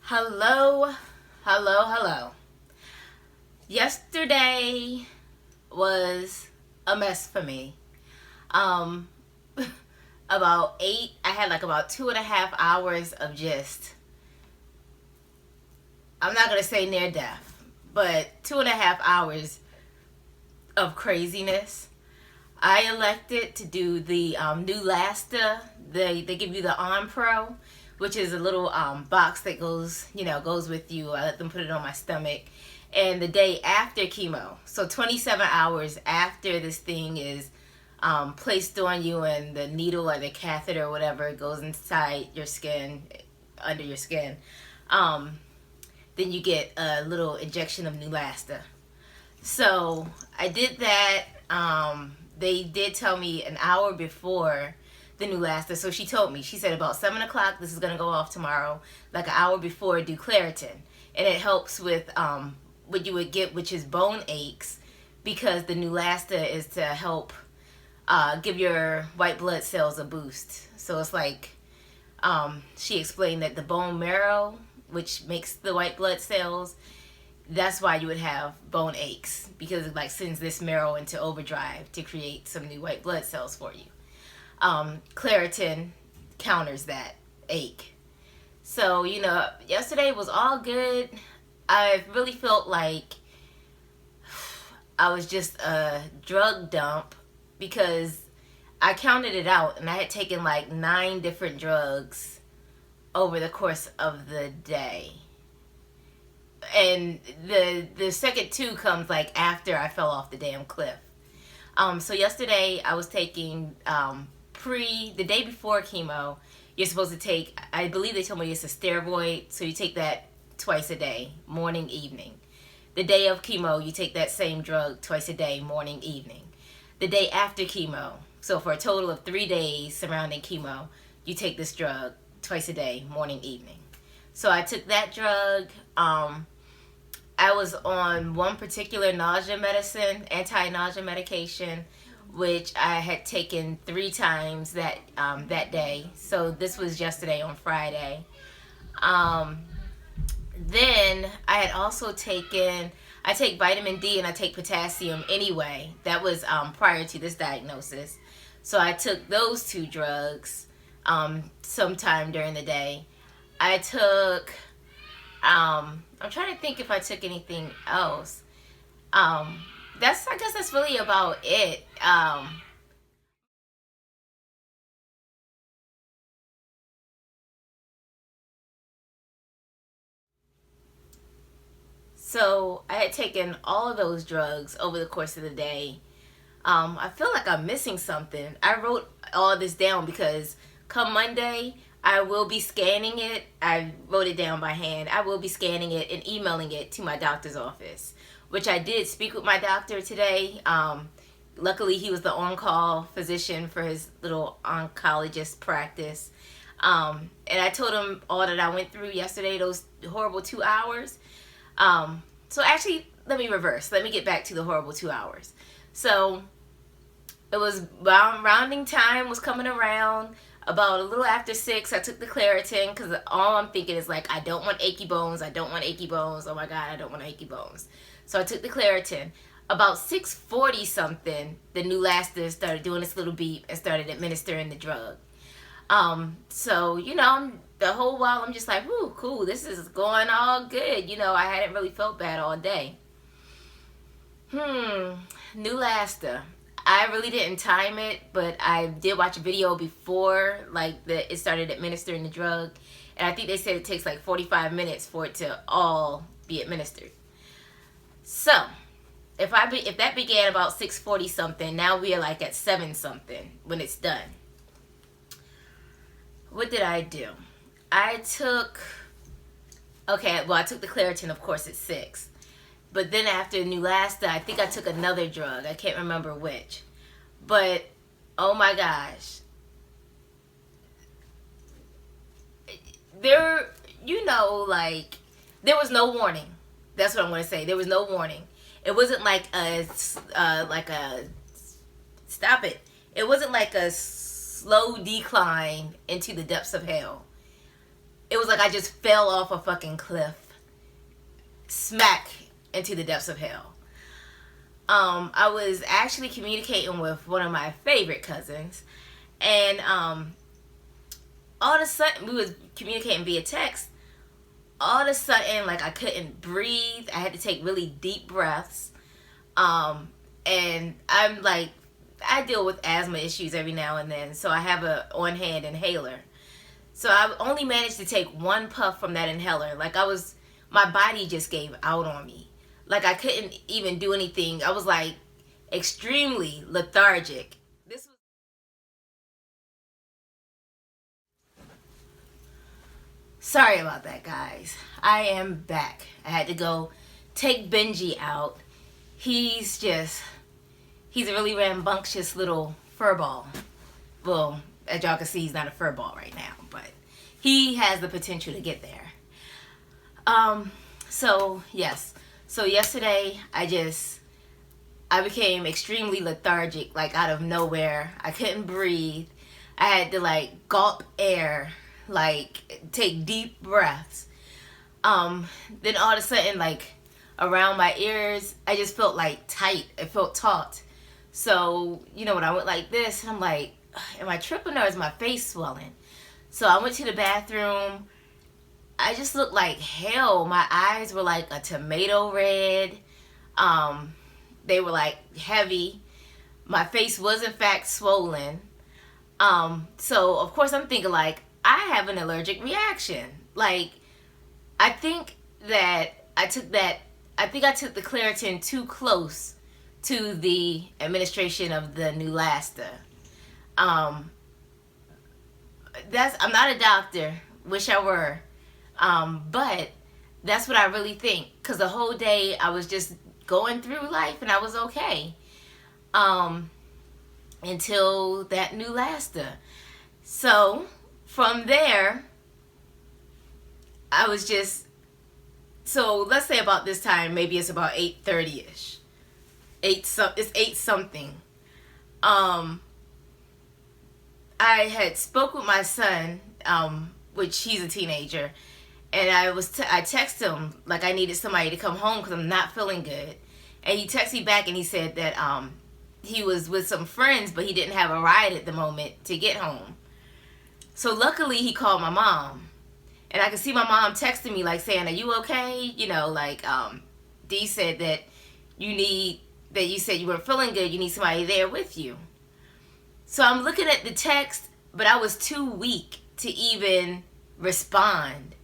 Hello, hello. Yesterday was a mess for me. Um, I had like about 2.5 hours of just, I'm not going to say near death, but 2.5 hours of craziness. I elected to do the new Lasta. They give you the On Pro, which is a little box that goes with you. I let them put it on my stomach, and the day after chemo, so 27 hours after this thing is placed on you, and the needle or the catheter or whatever goes inside your skin, under your skin. Then you get a little injection of Neulasta. So I did that. They did tell me an hour before the Neulasta. So she told me, she said about 7 o'clock, this is going to go off tomorrow, like an hour before, do Claritin. And it helps with what you would get, which is bone aches, because the Neulasta is to help give your white blood cells a boost. So it's like, she explained that the bone marrow, which makes the white blood cells, that's why you would have bone aches, because it like sends this marrow into overdrive to create some new white blood cells for you. Claritin counters that ache. So, yesterday was all good. I really felt like I was just a drug dump, because I counted it out and I had taken like 9 different drugs over the course of the day. And the second 2 comes like after I fell off the damn cliff. So yesterday I was taking the day before chemo. You're supposed to take, I believe they told me it's a steroid, so you take that twice a day, morning, evening. The day of chemo, you take that same drug twice a day, morning, evening. The day after chemo, so for a total of 3 days surrounding chemo, you take this drug twice a day, morning, evening. So I took that drug. I was on one particular nausea medicine, anti-nausea medication, which I had taken 3 times that day. So this was yesterday on Friday. Then I had also I take vitamin D and I take potassium anyway. That was prior to this diagnosis. So I took those 2 drugs sometime during the day. I took, I'm trying to think if I took anything else. I guess that's really about it. So I had taken all of those drugs over the course of the day. I feel like I'm missing something. I wrote all this down because come Monday, I will be scanning it. I wrote it down by hand. I will be scanning it and emailing it to my doctor's office, which I did speak with my doctor today. Luckily, he was the on-call physician for his little oncologist practice. And I told him all that I went through yesterday, those horrible 2 hours. So actually, let me reverse. Let me get back to the horrible 2 hours. So it was rounding time was coming around. About a little after 6, I took the Claritin, because all I'm thinking is like, I don't want achy bones. I don't want achy bones. Oh my God, I don't want achy bones. So I took the Claritin. About 6:40 something, the Neulasta started doing this little beep and started administering the drug. So, the whole while I'm just like, whoo, cool, this is going all good. I hadn't really felt bad all day. Neulasta. I really didn't time it, but I did watch a video before, it started administering the drug. And I think they said it takes like 45 minutes for it to all be administered. So, if that began about 6:40 something, now we are like at 7 something when it's done. What did I do? I took the Claritin, of course, at 6. But then after Neulasta, I think I took another drug. I can't remember which. But, oh my gosh. There was no warning. That's what I'm going to say. There was no warning. It wasn't like stop it. It wasn't like a slow decline into the depths of hell. it was like I just fell off a fucking cliff, smack into the depths of hell. I was actually communicating with one of my favorite cousins, and all of a sudden, we was communicating via text. All of a sudden, like, I couldn't breathe. I had to take really deep breaths. And I'm like, I deal with asthma issues every now and then, so I have a on-hand inhaler. So I only managed to take one puff from that inhaler. Like, my body just gave out on me. Like, I couldn't even do anything. I was like extremely lethargic. Sorry about that, guys. I am back. I had to go take Benji out. He's a really rambunctious little furball. Well, as y'all can see, he's not a furball right now, but he has the potential to get there. So yes. So yesterday, I became extremely lethargic, like out of nowhere. I couldn't breathe. I had to like gulp air, like take deep breaths. Then all of a sudden, like around my ears, I just felt like tight. It felt taut. So, you know, when I went like this, I'm like, am I tripping or is my face swelling? So I went to the bathroom. I just looked like hell. My eyes were like a tomato red. They were like heavy. My face was in fact swollen. So of course I'm thinking like, I have an allergic reaction. Like, I think I took the Claritin too close to the administration of the Neulasta. I'm not a doctor. Wish I were. But that's what I really think. Because the whole day I was just going through life and I was okay. Until that Neulasta. So from there, I was just, so let's say about this time, maybe it's about 8:30ish. It's 8 something. I had spoke with my son, which he's a teenager, and I texted him like I needed somebody to come home because I'm not feeling good, and he texted me back and he said that he was with some friends but he didn't have a ride at the moment to get home. So luckily he called my mom, and I could see my mom texting me like saying, "Are you okay?" You know, like Dee said that you said you weren't feeling good. You need somebody there with you. So I'm looking at the text, but I was too weak to even respond.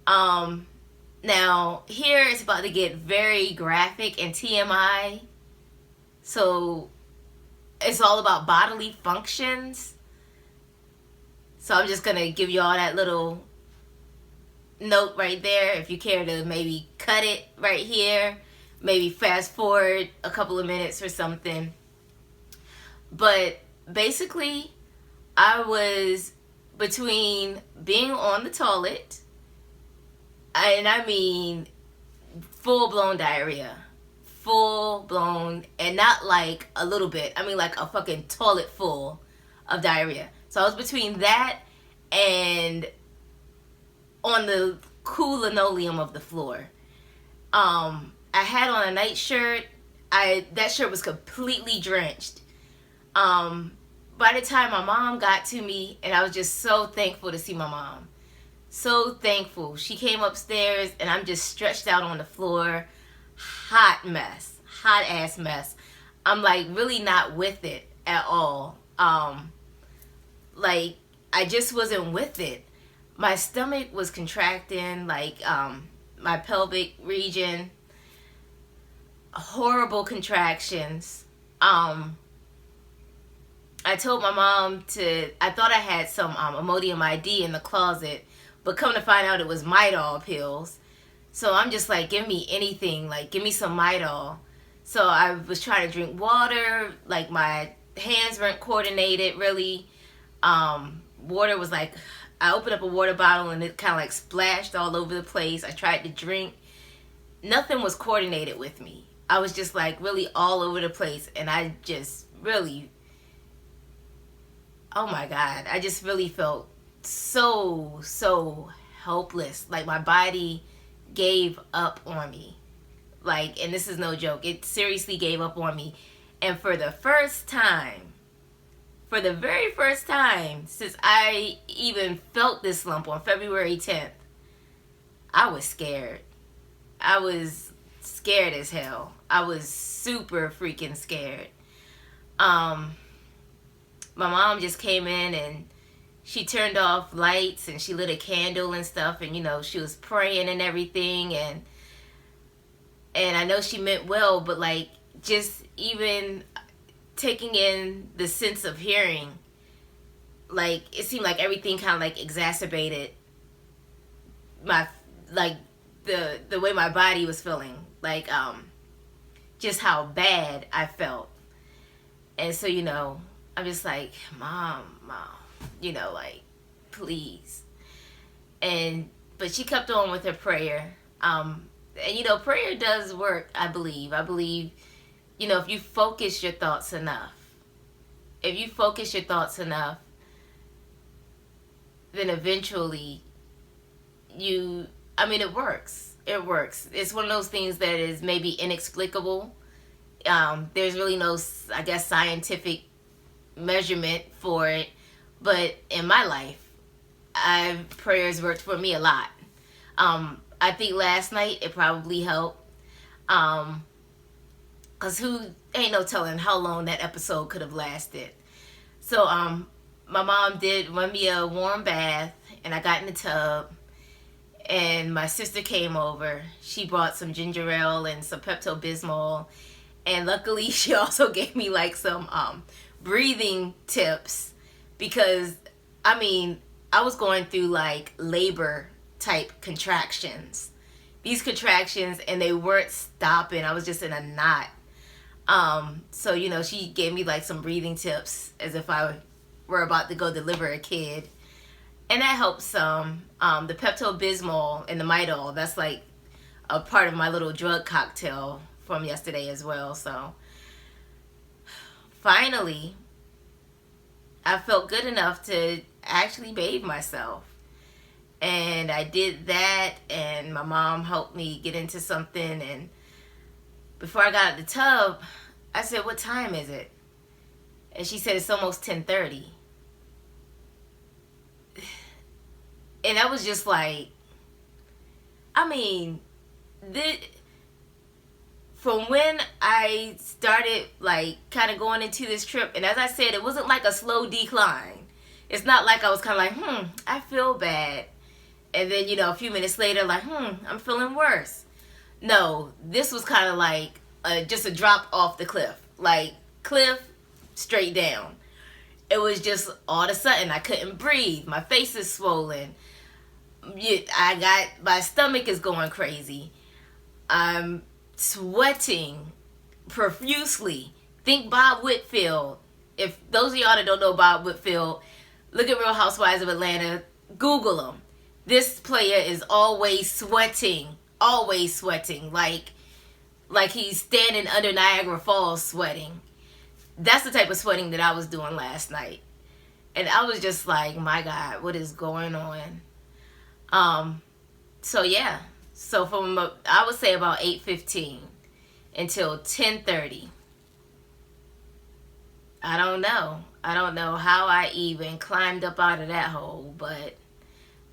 Now here it's about to get very graphic and TMI. So it's all about bodily functions. So I'm just going to give you all that little note right there. If you care to maybe cut it right here. Maybe fast forward a couple of minutes or something. But basically, I was between being on the toilet, and I mean full-blown diarrhea. Full-blown, and not like a little bit. I mean like a fucking toilet full of diarrhea. So I was between that and on the cool linoleum of the floor. I had on a nightshirt. That shirt was completely drenched. By the time my mom got to me, and I was just so thankful to see my mom. So thankful. She came upstairs and I'm just stretched out on the floor. Hot mess. Hot ass mess. I'm like really not with it at all. Like I just wasn't with it. My stomach was contracting, like my pelvic region. Horrible contractions. I told my mom I thought I had some Imodium ID in the closet, but come to find out it was Midol pills. So I'm just like, give me anything, like give me some Midol. So I was trying to drink water, like my hands weren't coordinated really. Water was like, I opened up a water bottle and it kind of like splashed all over the place. I tried to drink. Nothing was coordinated with me. I was just like really all over the place, and I just really, oh my God, I just really felt so helpless. Like my body gave up on me. Like, and this is no joke. It seriously gave up on me. And for the very first time since I even felt this lump on February 10th, I was scared. I was scared as hell. I was super freaking scared. My mom just came in and she turned off lights and she lit a candle and stuff, and she was praying and everything, and I know she meant well, but like just even taking in the sense of hearing, like it seemed like everything kind of like exacerbated my the way my body was feeling, like just how bad I felt. And so I'm just like, mom, like, please. But she kept on with her prayer. And prayer does work, I believe. If you focus your thoughts enough, then eventually it works. It works. It's one of those things that is maybe inexplicable. There's really no, I guess, scientific measurement for it. But in my life, prayers worked for me a lot. I think last night it probably helped. Because ain't no telling how long that episode could have lasted. So my mom did run me a warm bath, and I got in the tub. And my sister came over. She brought some ginger ale and some Pepto-Bismol. And luckily, she also gave me like some breathing tips. Because, I was going through like labor type contractions. These contractions, and they weren't stopping. I was just in a knot. So, she gave me like some breathing tips as if I were about to go deliver a kid. And that helps some. The Pepto-Bismol and the Midol, that's like a part of my little drug cocktail from yesterday as well. So finally, I felt good enough to actually bathe myself. And I did that, and my mom helped me get into something. And before I got out of the tub, I said, "What time is it?" And she said, "It's almost 10:30. And I was just like, from when I started like kind of going into this trip, and as I said, it wasn't like a slow decline. It's not like I was kind of like, I feel bad. And then, a few minutes later, like, I'm feeling worse. No, this was kind of like just a drop off the cliff. Like, cliff, straight down. It was just all of a sudden, I couldn't breathe. My face is swollen. My stomach is going crazy. I'm sweating profusely. Think Bob Whitfield. If those of y'all that don't know Bob Whitfield, look at Real Housewives of Atlanta. Google him. This player is always sweating. Like he's standing under Niagara Falls sweating. That's the type of sweating that I was doing last night. And I was just like, my God, what is going on? So yeah. So from, I would say about 8:15 until 10:30. I don't know how I even climbed up out of that hole, but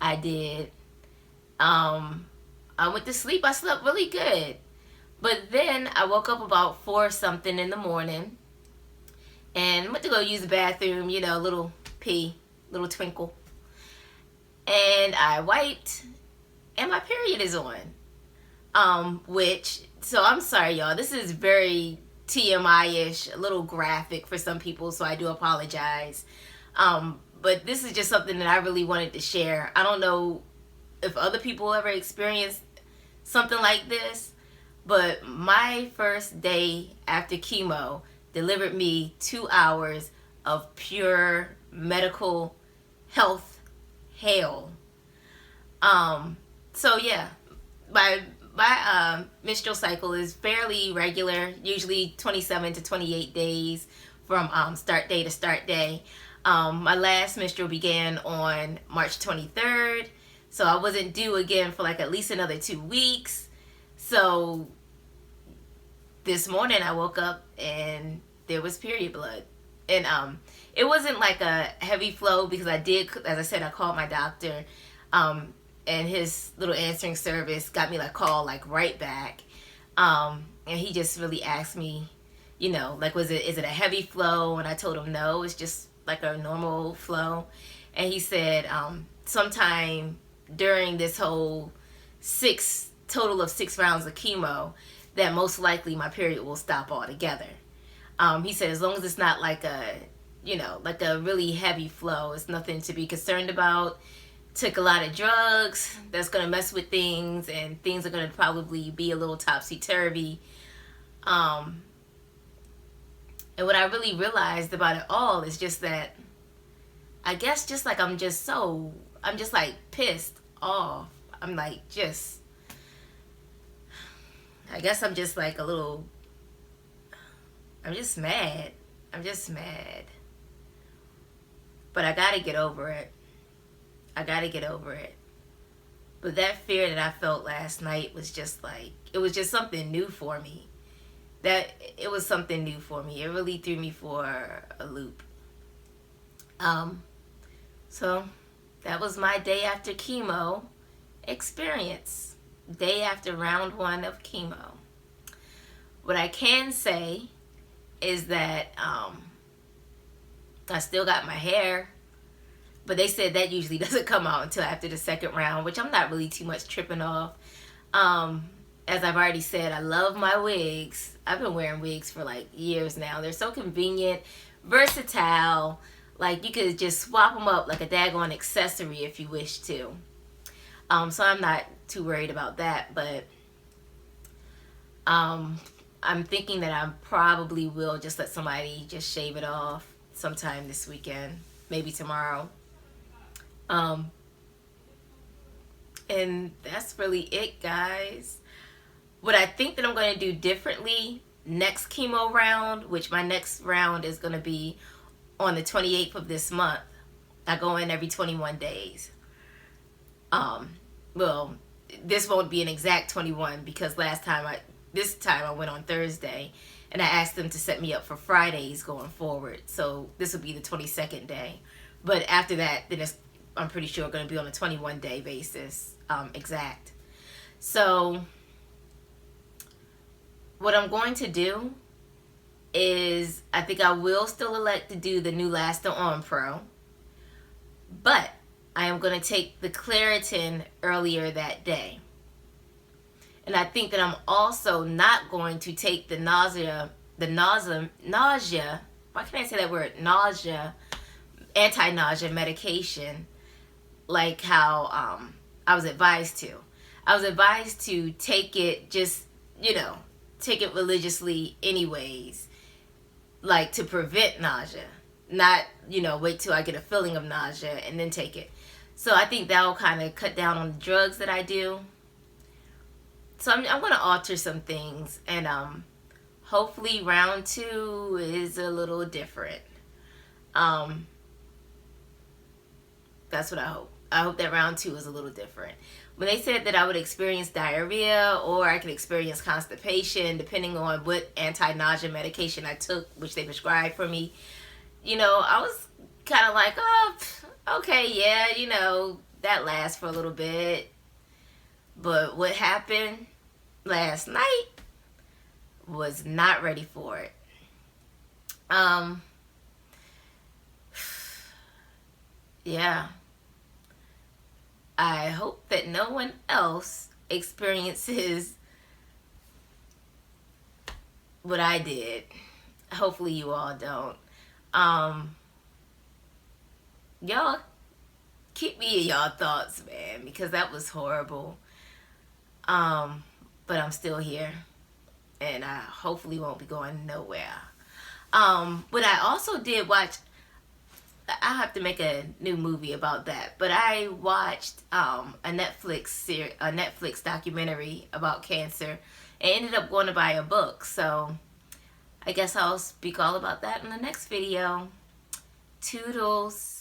I did. I went to sleep. I slept really good. But then I woke up about 4 something in the morning and went to go use the bathroom, little pee, little twinkle. And I wiped, and my period is on. So I'm sorry, y'all. This is very TMI-ish, a little graphic for some people, so I do apologize. But this is just something that I really wanted to share. I don't know if other people ever experienced something like this, but my first day after chemo delivered me 2 hours of pure medical health hell. So yeah, my menstrual cycle is fairly regular, usually 27 to 28 days from start day to start day. My last menstrual began on March 23rd, so I wasn't due again for like at least another 2 weeks. So this morning I woke up and there was period blood. And it wasn't like a heavy flow because I did, as I said, I called my doctor, and his little answering service got me like call like right back. And he just really asked me, you know, like, is it a heavy flow? And I told him no, it's just like a normal flow. And he said, sometime during this whole total of 6 rounds of chemo, that most likely my period will stop altogether. He said, as long as it's not like a, you know, like a really heavy flow, it's nothing to be concerned about. Took a lot of drugs that's going to mess with things, and things are going to probably be a little topsy-turvy. And what I really realized about it all is just that I guess just like I'm just like pissed off. I'm like just, I guess I'm just like a little, I'm just mad. I'm just mad. But I gotta get over it. I gotta get over it. But that fear that I felt last night was just like, it was just something new for me. It was something new for me. It really threw me for a loop. So that was my day after chemo experience. Day after round 1 of chemo. What I can say is that I still got my hair, but they said that usually doesn't come out until after the 2nd round, which I'm not really too much tripping off. As I've already said, I love my wigs. I've been wearing wigs for like years now. They're so convenient, versatile. Like you could just swap them up like a daggone accessory if you wish to. So I'm not too worried about that, but I'm thinking that I probably will just let somebody just shave it off sometime this weekend, maybe tomorrow. And that's really it, guys. What I think that I'm going to do differently next chemo round, which my next round is going to be on the 28th of this month. I go in every 21 days. Well, this won't be an exact 21 because this time I went on Thursday and I asked them to set me up for Fridays going forward. So this will be the 22nd day. But after that, then I'm pretty sure going to be on a 21-day basis, exact. So what I'm going to do is I think I will still elect to do the Neulasta On Pro, but I am going to take the Claritin earlier that day. And I think that I'm also not going to take the nausea, why can't I say that word, nausea, anti-nausea medication like how I was advised to. I was advised to take it just, take it religiously anyways, like to prevent nausea, not, wait till I get a feeling of nausea and then take it. So I think that will kind of cut down on the drugs that I do. So I'm going to alter some things, and hopefully round 2 is a little different. That's what I hope. I hope that round 2 is a little different. When they said that I would experience diarrhea or I could experience constipation depending on what anti-nausea medication I took, which they prescribed for me, I was kind of like, oh, okay, yeah, that lasts for a little bit. But what happened last night was not ready for it. Yeah. I hope that no one else experiences what I did. Hopefully you all don't. Y'all keep me in y'all thoughts, man, because that was horrible. But I'm still here, and I hopefully won't be going nowhere. But I also did watch, I have to make a new movie about that, but I watched a Netflix documentary about cancer and ended up going to buy a book. So I guess I'll speak all about that in the next video. Toodles.